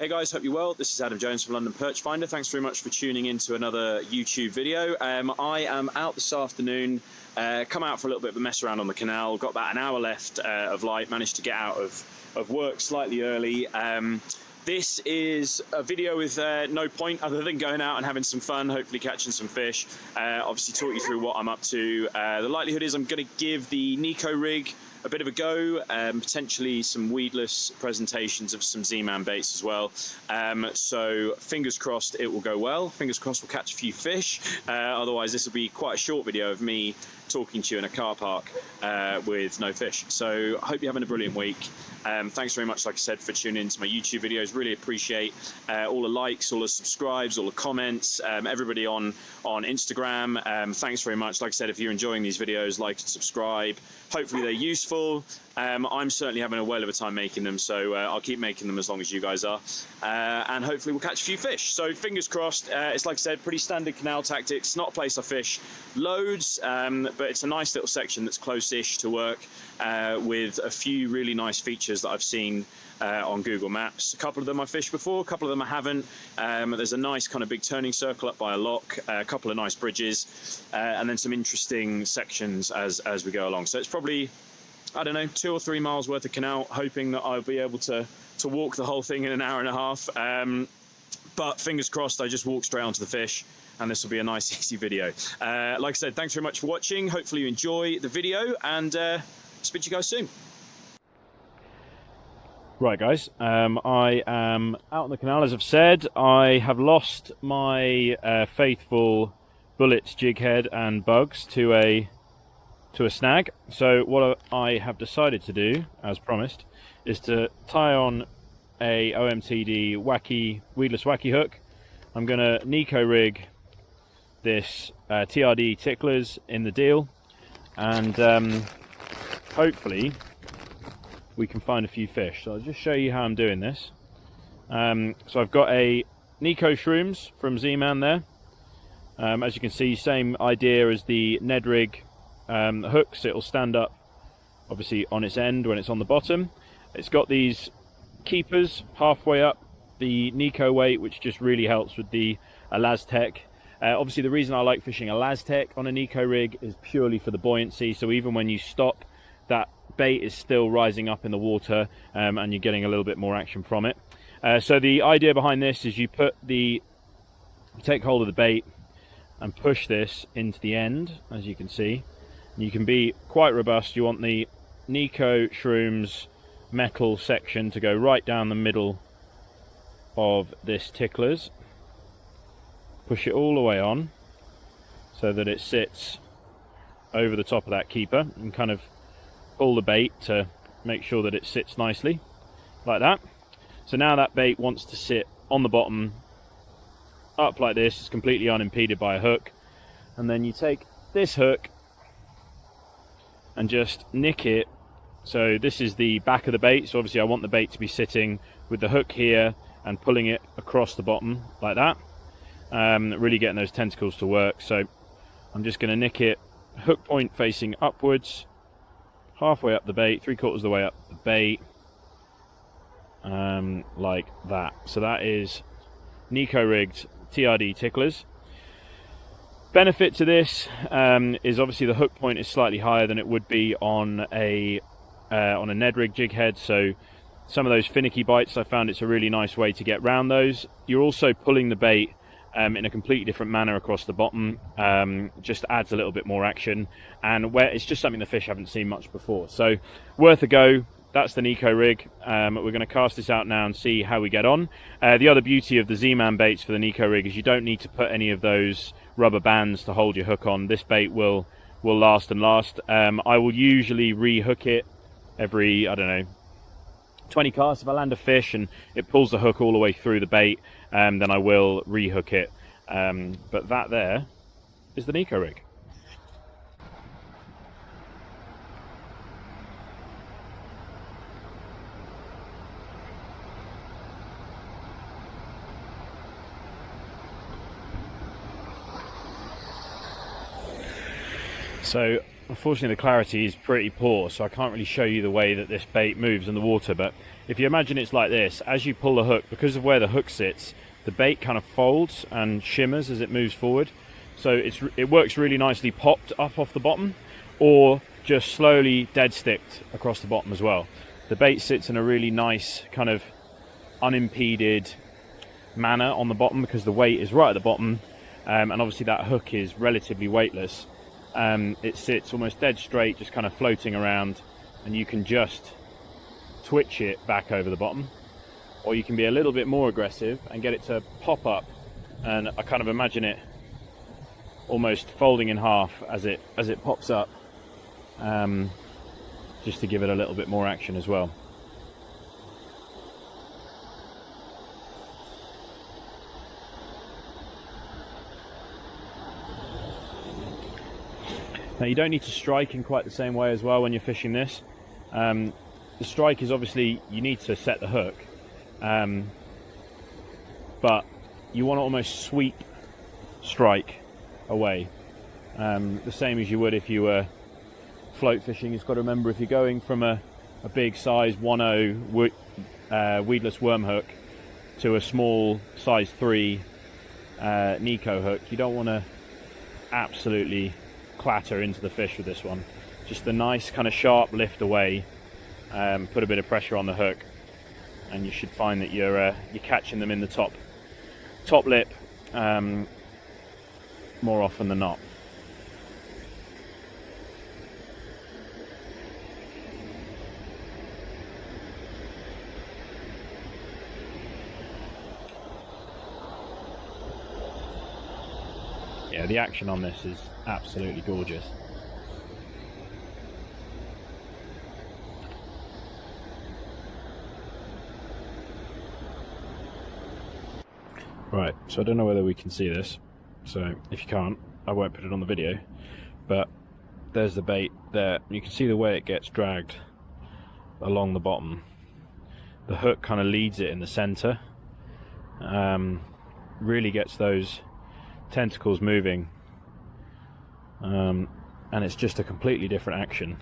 Hey guys, hope you're well. This is Adam Jones from London Perch Finder. Thanks very much for tuning into another YouTube video. I am out this afternoon, come out for a little bit of a mess around on the canal. Got about an hour left of light, managed to get out of work slightly early. This is a video with no point other than going out and having some fun, hopefully catching some fish. Obviously talk you through what I'm up to. The likelihood is I'm going to give the Neko rig a bit of a go, potentially some weedless presentations of some Z-Man baits as well. So fingers crossed it will go well. Fingers crossed we'll catch a few fish. Otherwise this will be quite a short video of me talking to you in a car park with no fish. So I hope you're having a brilliant week. Thanks very much, like I said, for tuning into my YouTube videos. Really appreciate all the likes, all the subscribes, all the comments, everybody on Instagram. Thanks very much. Like I said, if you're enjoying these videos, like and subscribe. Hopefully they're useful. I'm certainly having a whale of a time making them, so I'll keep making them as long as you guys are. And hopefully we'll catch a few fish. So fingers crossed. It's like I said, pretty standard canal tactics. Not a place I fish loads, but it's a nice little section that's close-ish to work with a few really nice features that I've seen on Google Maps. A couple of them I've fished before, a couple of them I haven't. There's a nice kind of big turning circle up by a lock, a couple of nice bridges, and then some interesting sections as we go along. So it's probably, I don't know, 2 or 3 miles worth of canal, hoping that I'll be able to walk the whole thing in an hour and a half. But fingers crossed, I just walk straight onto the fish, and this will be a nice, easy video. Like I said, thanks very much for watching. Hopefully you enjoy the video, and speak to you guys soon. Right guys, I am out on the canal. As I've said, I have lost my faithful bullets, jig head and bugs to a snag. So what I have decided to do, as promised, is to tie on a OMTD weedless wacky hook. I'm going to Neko rig this TRD ticklers in the deal, and hopefully we can find a few fish. So I'll just show you how I'm doing this. So I've got a Neko shrooms from Z-Man there. As you can see, same idea as the Ned rig hooks. It'll stand up obviously on its end when it's on the bottom. It's got these keepers halfway up the Neko weight, which just really helps with the Elastec. Obviously the reason I like fishing Elastec on a Neko rig is purely for the buoyancy. So even when you stop, that bait is still rising up in the water, and you're getting a little bit more action from it. So the idea behind this is you take hold of the bait and push this into the end, as you can see. You can be quite robust. You want the Neko shrooms metal section to go right down the middle of this ticklers. Push it all the way on so that it sits over the top of that keeper, and kind of pull the bait to make sure that it sits nicely like that. So now that bait wants to sit on the bottom up like this. It's completely unimpeded by a hook, and then you take this hook and just nick it. So this is the back of the bait, so obviously I want the bait to be sitting with the hook here and pulling it across the bottom like that, really getting those tentacles to work. So I'm just going to nick it, hook point facing upwards, halfway up the bait, 3/4 of the way up the bait, like that. So that is Neko rigged TRD ticklers. Benefit to this is obviously the hook point is slightly higher than it would be on a Ned rig jig head. So some of those finicky bites, I found it's a really nice way to get round those. You're also pulling the bait in a completely different manner across the bottom. Just adds a little bit more action, and where it's just something the fish haven't seen much before. So worth a go. That's the Neko rig. We're going to cast this out now and see how we get on. The other beauty of the Z-Man baits for the Neko rig is you don't need to put any of those rubber bands to hold your hook on. This bait will last and last. I will usually re-hook it every, I don't know, 20 casts. If I land a fish and it pulls the hook all the way through the bait, then I will re-hook it. But that there is the Neko rig. So unfortunately the clarity is pretty poor, so I can't really show you the way that this bait moves in the water, but if you imagine it's like this, as you pull the hook, because of where the hook sits, the bait kind of folds and shimmers as it moves forward. So it works really nicely popped up off the bottom, or just slowly dead sticked across the bottom as well. The bait sits in a really nice kind of unimpeded manner on the bottom because the weight is right at the bottom, and obviously that hook is relatively weightless. It sits almost dead straight, just kind of floating around, and you can just twitch it back over the bottom, or you can be a little bit more aggressive and get it to pop up, and I kind of imagine it almost folding in half as it pops up, just to give it a little bit more action as well. Now you don't need to strike in quite the same way as well when you're fishing this. The strike is obviously, you need to set the hook, but you want to almost sweep strike away, the same as you would if you were float fishing. You've got to remember, if you're going from a big size 1.0 weedless worm hook to a small size 3 Neko hook, you don't want to absolutely clatter into the fish with this one. Just a nice kind of sharp lift away, put a bit of pressure on the hook, and you should find that you're catching them in the top lip more often than not. Yeah, the action on this is absolutely gorgeous. Right, so I don't know whether we can see this, so if you can't, I won't put it on the video, but there's the bait there. You can see the way it gets dragged along the bottom. The hook kind of leads it in the center, really gets those tentacles moving, and it's just a completely different action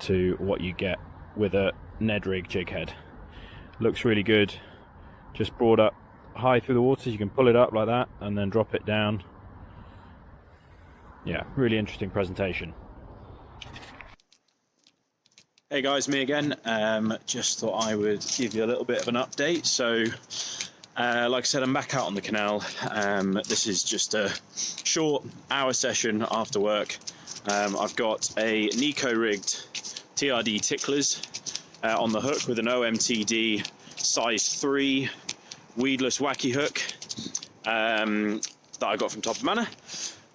to what you get with a Ned rig jig head. Looks really good, just brought up high through the water. You can pull it up like that and then drop it down. Yeah, really interesting presentation. Hey guys, me again. Just thought I would give you a little bit of an update. So like I said, I'm back out on the canal. This is just a short hour session after work. I've got a Neko rigged TRD ticklers on the hook with an OMTD size 3 weedless wacky hook that I got from Top of Manor.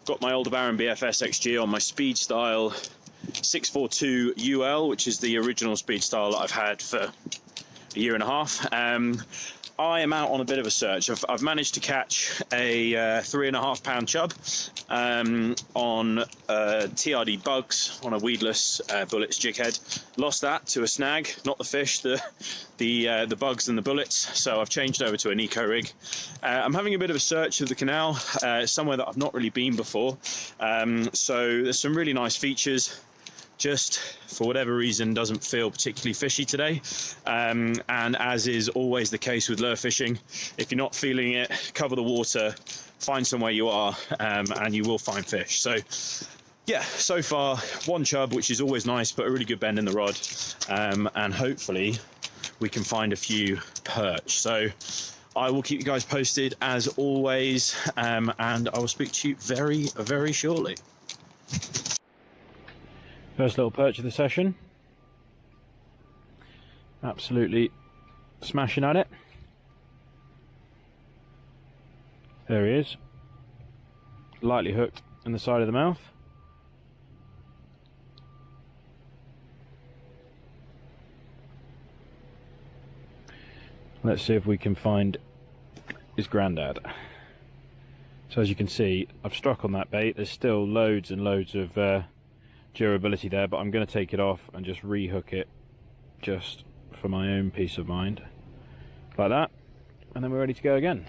Got my Aldebaran BFS XG on my speed style 642 UL, which is the original speed style that I've had for a year and a half. I am out on a bit of a search. I've managed to catch a 3.5 pound chub on TRD bugs on a weedless bullets jig head. Lost that to a snag, not the fish, the bugs and the bullets. So I've changed over to a Neko rig. I'm having a bit of a search of the canal, somewhere that I've not really been before. So there's some really nice features. Just for whatever reason doesn't feel particularly fishy today, and as is always the case with lure fishing, if you're not feeling it, cover the water, find somewhere you are, and you will find fish. So yeah, so far one chub, which is always nice, but a really good bend in the rod, and hopefully we can find a few perch. So I will keep you guys posted as always, and I will speak to you very, very shortly. First little perch of the session. Absolutely smashing at it. There he is. Lightly hooked in the side of the mouth. Let's see if we can find his granddad. So as you can see, I've struck on that bait. There's still loads and loads of durability there, but I'm going to take it off and just rehook it just for my own peace of mind, like that, and then we're ready to go again.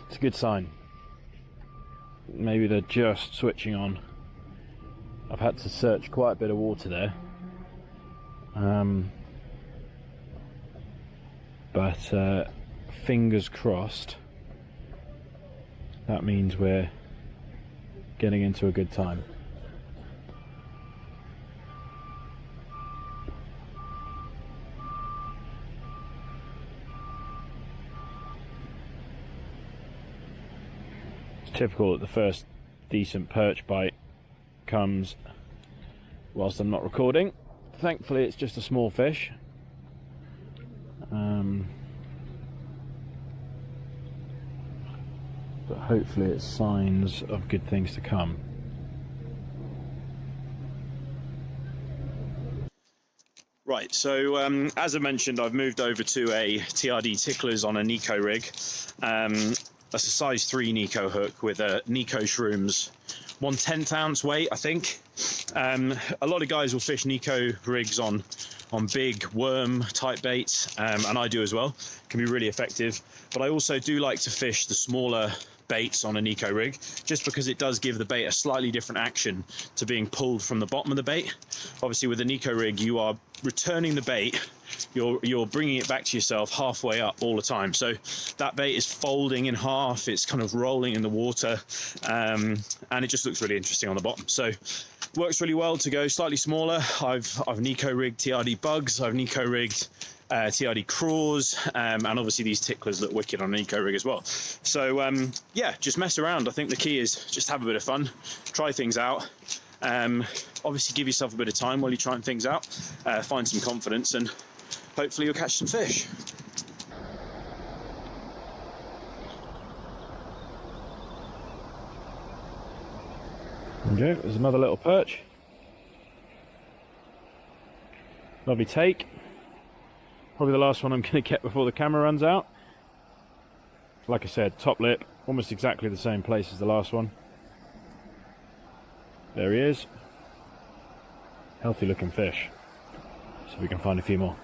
It's a good sign. maybe they're just switching on. I've had to search quite a bit of water there. But fingers crossed, that means we're getting into a good time. It's typical that the first decent perch bite comes whilst I'm not recording. Thankfully it's just a small fish. But hopefully it's signs of good things to come. Right, so as I mentioned, I've moved over to a TRD ticklers on a Neko rig. That's a size 3 Neko hook with a Neko Shrooms 1/10 ounce weight, I think. A lot of guys will fish Neko rigs on big worm type baits, and I do as well. It can be really effective, but I also do like to fish the smaller baits on a Neko rig, just because it does give the bait a slightly different action to being pulled from the bottom of the bait. Obviously with the Neko rig, you are returning the bait, you're bringing it back to yourself halfway up all the time, so that bait is folding in half, it's kind of rolling in the water, and it just looks really interesting on the bottom. So works really well to go slightly smaller. I've Neko rigged TRD bugs, I've Neko rigged TRD craws, and obviously these ticklers look wicked on an Neko rig as well. So yeah, just mess around. I think the key is just have a bit of fun, try things out. Obviously give yourself a bit of time while you're trying things out, find some confidence, and hopefully you'll catch some fish. There we go, there's another little perch. Lovely take. Probably the last one I'm going to get before the camera runs out. Like I said, top lip, almost exactly the same place as the last one. There he is. Healthy looking fish. So we can find a few more.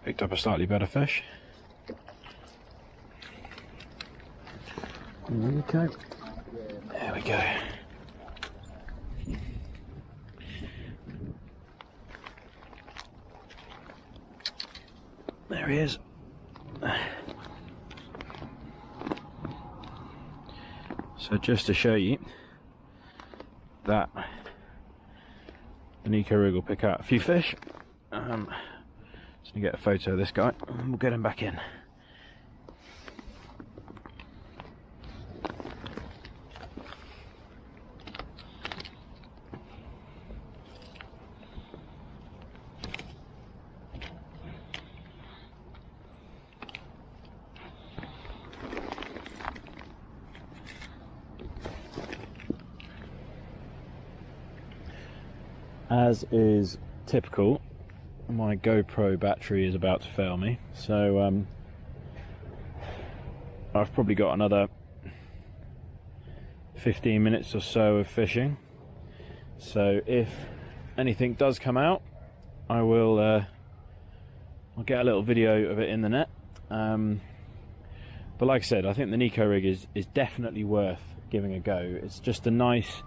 Picked up a slightly better fish. Okay. There we go. There he is. So just to show you that the Neko rig will pick out a few fish. Just gonna get a photo of this guy and we'll get him back in. As is typical, my GoPro battery is about to fail me, so I've probably got another 15 minutes or so of fishing. So if anything does come out, I will I'll get a little video of it in the net. But like I said, I think the Neko rig is definitely worth giving a go. It's just a nice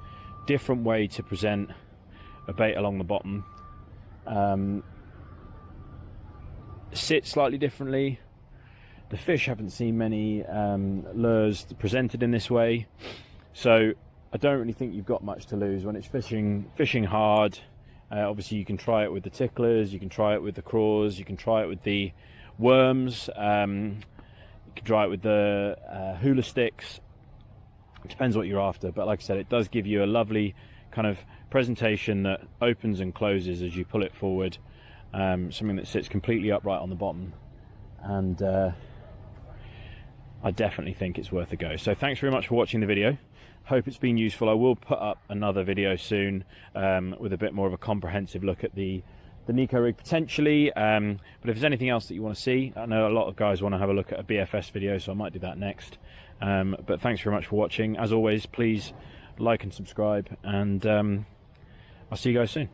different way to present a bait along the bottom. Sit slightly differently. The fish haven't seen many lures presented in this way, so I don't really think you've got much to lose when it's fishing hard. Obviously you can try it with the ticklers, you can try it with the craws, you can try it with the worms, you can try it with the hula sticks. It depends what you're after, but like I said, it does give you a lovely kind of presentation that opens and closes as you pull it forward. Something that sits completely upright on the bottom, and I definitely think it's worth a go. So thanks very much for watching the video. Hope it's been useful. I will put up another video soon with a bit more of a comprehensive look at the Neko rig potentially. But if there's anything else that you want to see, I know a lot of guys want to have a look at a BFS video, so I might do that next. But thanks very much for watching. As always, please like and subscribe, and I'll see you guys soon.